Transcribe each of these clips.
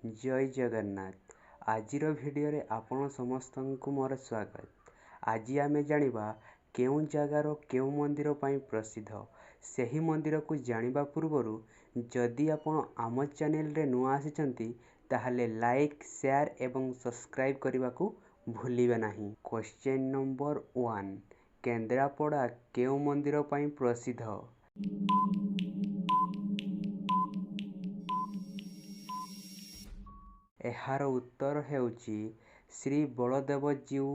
जय जगन्नाथ। आजिर भिडियो रे आपण समस्तंकु मोर स्वागत। आज आमे जानिबा केउ जगार केउ मंदिर पई प्रसिद्ध। सेही मंदिर को जानिबा पूर्वरु जदि आपण आम चैनल रे नुआ आसिचंती ताहले लाइक शेयर एवं सब्सक्राइब करने को भूलिबे नाही। क्वेश्चन नंबर 1, केन्द्रापड़ा केउ मंदिर पई प्रसिद्ध? एहार उत्तर हेउची श्री बलदेवजीउ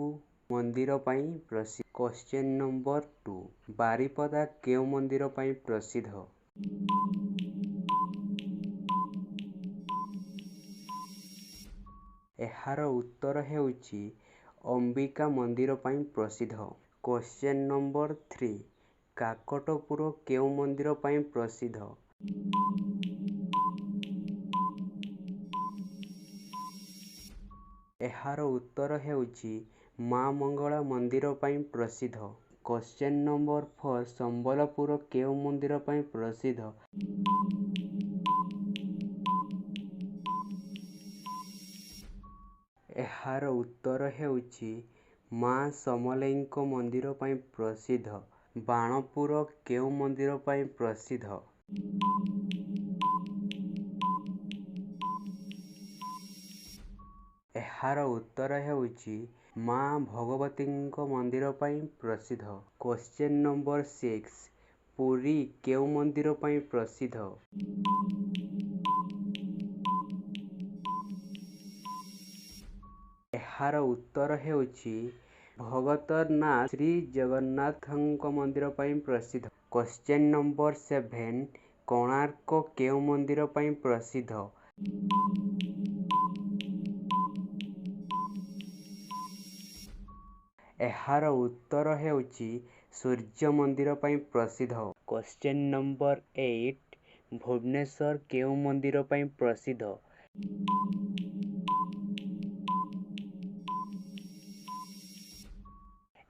मंदिर पई प्रसिद्ध। क्वेश्चन नंबर 2, बारिपदा केउ मंदिर पई प्रसिद्ध? एहार उत्तर हेउची अंबिका मंदिर पई प्रसिद्ध। क्वेश्चन नंबर 3, काकटपुर केउ मंदिर पई प्रसिद्ध? एहार उत्तर हेउची मां मंगला मंदिर पई प्रसिद्ध। क्वेश्चन नंबर 4, संबलपुर केउ मंदिर पई प्रसिद्ध? एहार उत्तर हेउची मां समलेईको मंदिर पई प्रसिद्ध। बाणपुर केउ मंदिर पई प्रसिद्ध? एहार उत्तर हेउची मां भगवतीको मंदिर पई प्रसिद्ध। क्वेश्चन नंबर 6, पुरी केउ मंदिर पई प्रसिद्ध? एहार उत्तर हेउची भगतनाथ श्री जगन्नाथଙ୍କ मंदिर पई प्रसिद्ध। क्वेश्चन नंबर 7, कोणार्क केउ मंदिर पई प्रसिद्ध? एहार उत्तर हेउची सूर्य मंदिर पई प्रसिद्ध। क्वेश्चन नंबर 8, भुवनेश्वर केउ मंदिर पई प्रसिद्ध?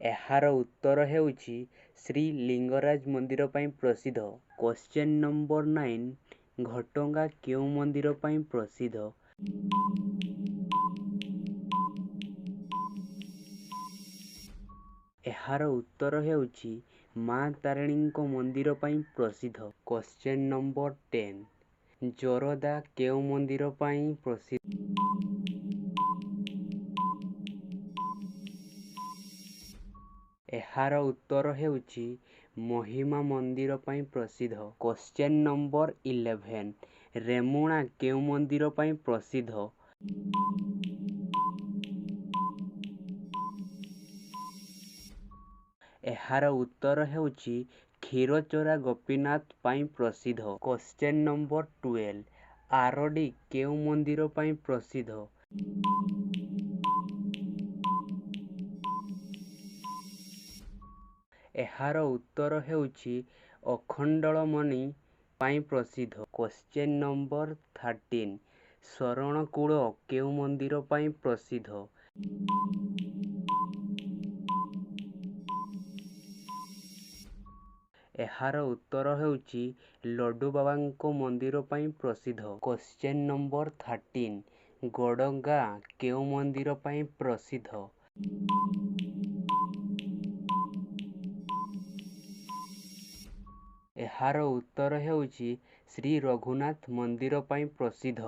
एहार उत्तर हेउची श्री लिंगराज मंदिर पई प्रसिद्ध। क्वेश्चन नंबर 9, घटंगा केउ मंदिर पई प्रसिद्ध? एहार उत्तर हेउची मां तारिणीको मंदिर पई प्रसिद्ध। क्वेश्चन नंबर 10, जोरदा केउ मंदिर पई प्रसिद्ध? एहार उत्तर हेउची महिमा मंदिर पई प्रसिद्ध। क्वेश्चन नंबर 11, रेमुणा केउ मंदिर पई प्रसिद्ध? एहार उत्तर हेउची क्षीरचोरा गोपीनाथ पई प्रसिद्ध। क्वेश्चन नंबर 12, आरडी केउ मंदिर पई प्रसिद्ध? एहार उत्तर हेउची अखंडलमणि पई प्रसिद्ध। क्वेश्चन नंबर 13, शरणकूल केउ मंदिर पई प्रसिद्ध? एहार उत्तर हेउची लड्डू बाबांको मंदिर पई प्रसिद्ध। क्वेश्चन नंबर 13, गड़गा केउ मंदिर पई प्रसिद्ध? एहार उत्तर हेउची श्री रघुनाथ मंदिर पई प्रसिद्ध।